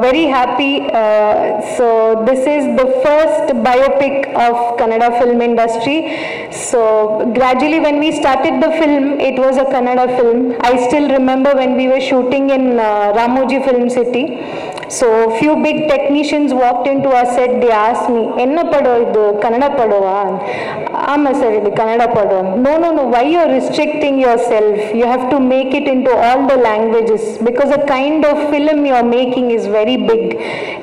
very happy. So this is the first biopic of Kannada film industry. So gradually when we started the film, it was a Kannada film. I still remember when we were shooting in Ramoji Film City. So few big technicians walked into our set. They asked me, "Enna pado idu Kannada padova?" Amma sir, idu Kannada pado. No. Why you are restricting yourself? You have to make it into all the languages because the kind of film you are making is very big.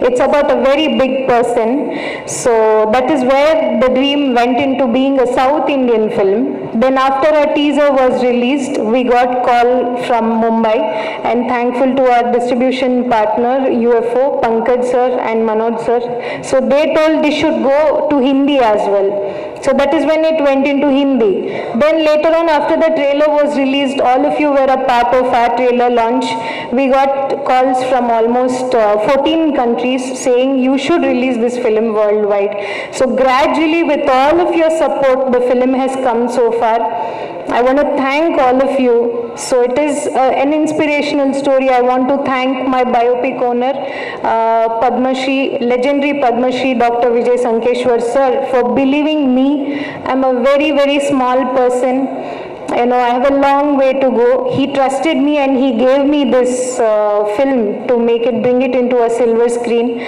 It's about a very big person. So that is where the dream went into being a South Indian film. Then after a teaser was released, we got call from Mumbai, and thankful to our distribution partner UFO, Pankaj sir and Manoj sir. So they told this should go to Hindi as well. So that is when it went into Hindi. Then later on, after the trailer was released, all of you were a part of our trailer launch. We got calls from almost 14 countries saying you should release this film worldwide. So gradually, with all of your support, the film has come so far. I want to thank all of you. So it is an inspirational story. I want to thank my biopic owner, Padma Shri, legendary Padma Shri, Dr. Vijay Sankeshwar sir, for believing me. I'm a very, very small person. You know, I have a long way to go. He trusted me and he gave me this film to make it, bring it into a silver screen.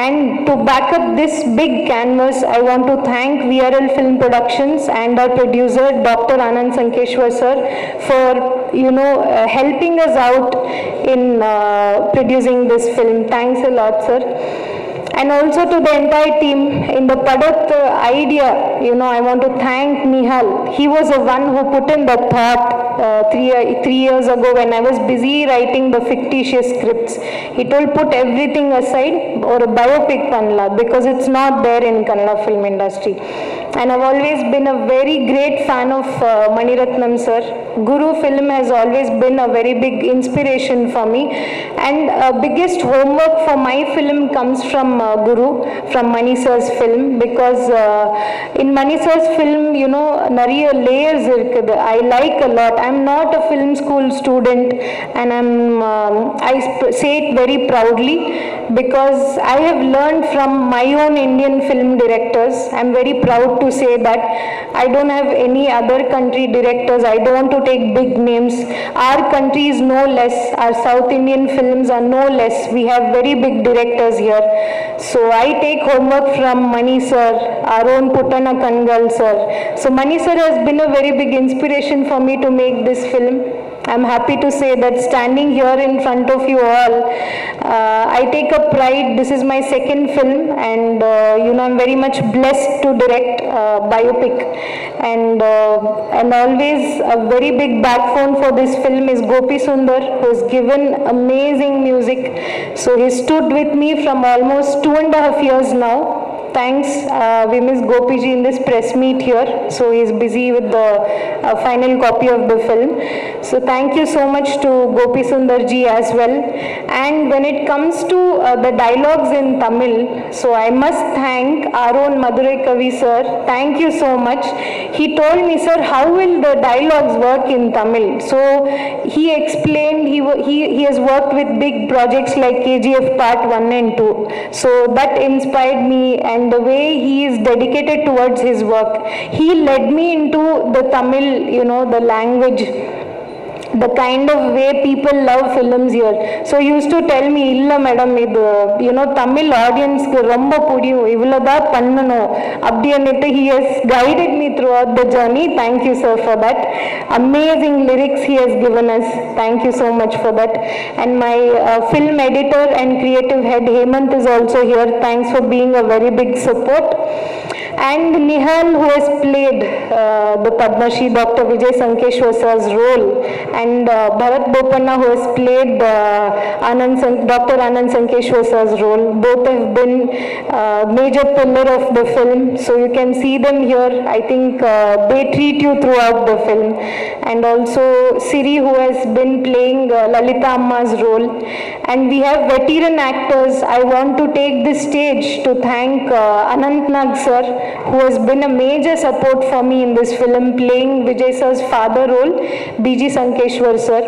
And to back up this big canvas, I want to thank VRL Film Productions and our producer, Dr. Anand Sankeshwar sir, for, you know, helping us out in producing this film. Thanks a lot, sir. And also to the entire team in the Padat idea, you know, I want to thank Nihal. He was the one who put in the thought 3 years ago when I was busy writing the fictitious scripts. He told put everything aside or a biopic panla because it's not there in Kannada film industry. And I've always been a very great fan of Maniratnam sir. Guru film has always been a very big inspiration for me. And biggest homework for my film comes from Guru, from Mani sir's film, because in Mani sir's film, you know, nariya layers irukkudu. I like a lot. I'm not a film school student, and I say it very proudly because I have learned from my own Indian film directors. I'm very proud to say that. I don't have any other country directors. I don't want to take big names. Our country is no less. Our South Indian films are no less. We have very big directors here. So I take homework from Mani sir, our own Putana Kangal sir. So Mani sir has been a very big inspiration for me to make this film. I'm happy to say that standing here in front of you all, I take a pride. This is my second film, and you know, I'm very much blessed to direct biopic. And always a very big backbone for this film is Gopi Sundar, who has given amazing music. So he stood with me from almost 2.5 years now. Thanks, we miss Gopi ji in this press meet here, so he is busy with the final copy of the film. So thank you so much to Gopi Sundar ji as well. And when it comes to the dialogues in Tamil, so I must thank our own Madurai Kavi sir. Thank you so much. He told me, sir, how will the dialogues work in Tamil? So he explained, he has worked with big projects like KGF Part 1 and 2. So that inspired me, and the way he is dedicated towards his work. He led me into the Tamil, you know, the language, the kind of way people love films here. So he used to tell me, illa madam, idu, you know, Tamil audience ku romba pudiyum, ivulada pannano, abdi anittu. He has guided me throughout the journey. Thank you, sir, for that. Amazing lyrics he has given us. Thank you so much for that. And my film editor and creative head Hemant is also here. Thanks for being a very big support. And Nihal, who has played the Padma Shri Dr. Vijay Sankeshwar sir's role, and Bharat Bopanna, who has played Dr. Anand Sankeshwar sir's role. Both have been major pillar of the film, so you can see them here. I think they treat you throughout the film. And also Siri, who has been playing Lalita Amma's role. And we have veteran actors. I want to take this stage to thank Anant Nag sir, who has been a major support for me in this film, playing Vijay sir's father role, BG Sankeshwar sir.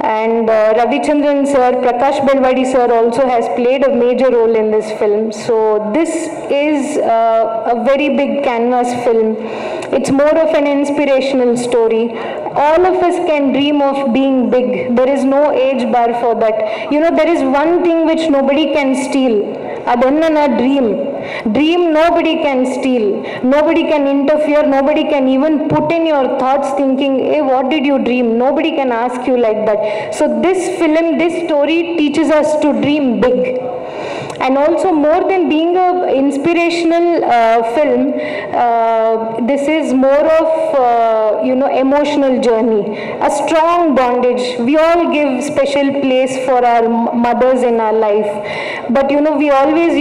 And Ravichandran sir, Prakash Belwadi sir also has played a major role in this film. So this is a very big canvas film. It's more of an inspirational story. All of us can dream of being big. There is no age bar for that. You know, there is one thing which nobody can steal. Adanna dream. Dream nobody can steal. Nobody can interfere. Nobody can even put in your thoughts thinking, hey, what did you dream? Nobody can ask you like that. So this film, this story teaches us to dream big. And also, more than being an inspirational film, this is more of emotional journey, a strong bondage. We all give special place for our mothers in our life, but we always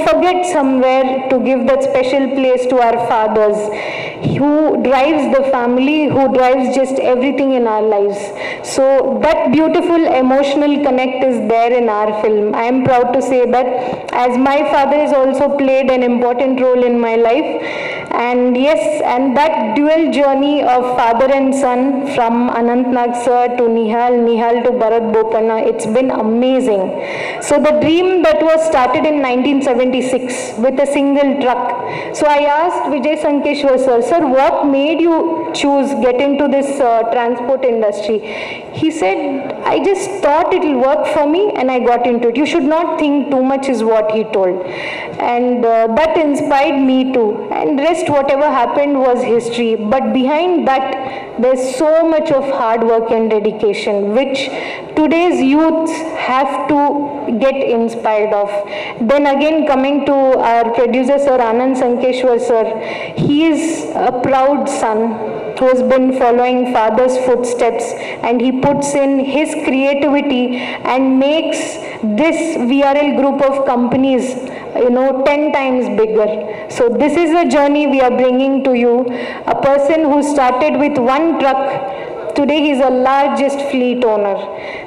forget somewhere to give that special place to our fathers, who drives the family, who drives just everything in our lives. So that beautiful emotional connect is there in our film. I am proud to say that, as my father has also played an important role in my life. And yes, and that dual journey of father and son, from Anantnag sir to Nihal to Bharat Bopanna, it's been amazing. So the dream that was started in 1976 with a single truck. So I asked Vijay Sankeshwar sir, what made you choose get into this transport industry? He said, I just thought it will work for me and I got into it. You should not think too much is what he told. And that inspired me too. And rest, whatever happened was history. But behind that, there's so much of hard work and dedication, which today's youth have to get inspired of. Then again, coming to our producer sir, Anand Sankeshwar sir, he is a proud son who has been following father's footsteps, and he puts in his creativity and makes this VRL group of companies 10 times bigger. So this is a journey we are bringing to you. A person who started with one truck, today he is the largest fleet owner.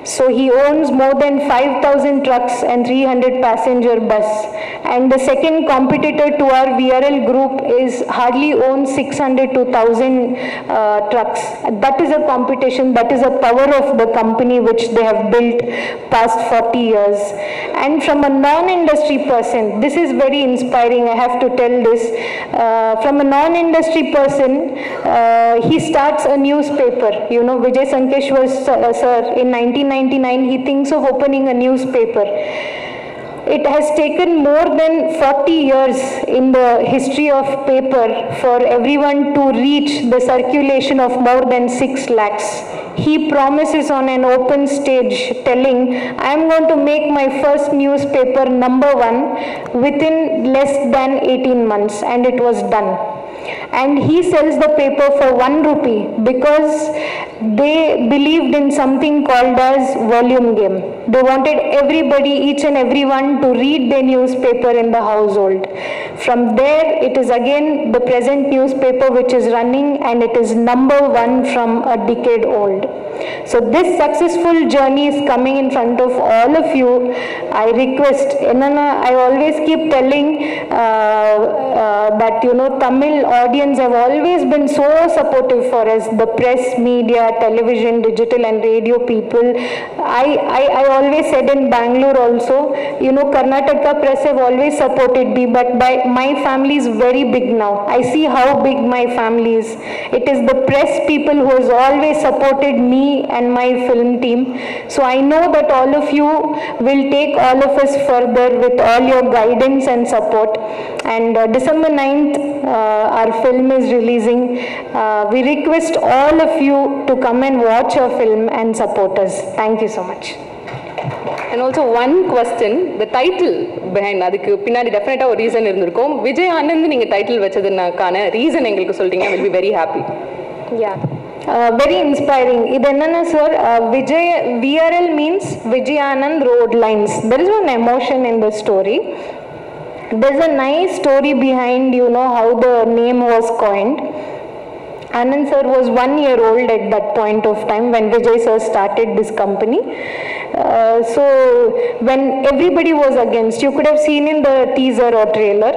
So he owns more than 5,000 trucks and 300 passenger bus. And the second competitor to our VRL group is hardly owns 600 to 1,000 trucks. That is a competition, that is a power of the company which they have built past 40 years. And from a non-industry person, this is very inspiring, I have to tell this. From a non-industry person, he starts a newspaper. Vijay Sankeshwar sir, in 1999, he thinks of opening a newspaper. It has taken more than 40 years in the history of paper for everyone to reach the circulation of more than 6 lakhs. He promises on an open stage telling, I am going to make my first newspaper #1 within less than 18 months, and it was done. And he sells the paper for 1 rupee because they believed in something called as volume game. They wanted everybody, each and everyone, to read their newspaper in the household. From there, it is again the present newspaper which is running, and it is #1 from a decade old. So this successful journey is coming in front of all of you. I request, I always keep telling that Tamil audience have always been so supportive for us, the press, media, television, digital and radio people. I always said in Bangalore also, Karnataka press have always supported me, but my family is very big now. I see how big my family is. It is the press people who has always supported me and my film team. So I know that all of you will take all of us further with all your guidance and support. And December 9th, our film is releasing. We request all of you to come and watch our film and support us. Thank you so much. And also one question, the title behind adukku pinnadi definitely a reason irundirukum. Vijay Anand neenga title vechadunakana reason engalukku soltinga, will be very happy. Yeah. Very inspiring. Idenna sir, Vijay VRL means Vijay Anand Road Lines. There is one emotion in the story. There's a nice story behind, how the name was coined. Anand sir was 1 year old at that point of time when Vijay sir started this company. So when everybody was against, you could have seen in the teaser or trailer,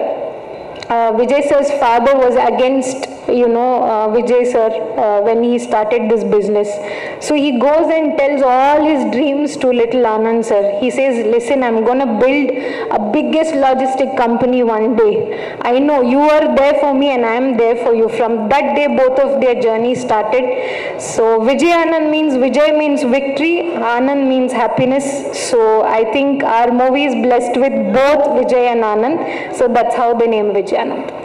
Vijay sir's father was against, Vijay sir when he started this business. So he goes and tells all his dreams to little Anand sir. He says, listen, I'm gonna build a biggest logistic company one day. I know you are there for me and I am there for you. From that day, both of their journey started. So Vijay Anand means, Vijay means victory, Anand means happiness. So I think our movie is blessed with both Vijay and Anand. So that's how they name Vijay Anand.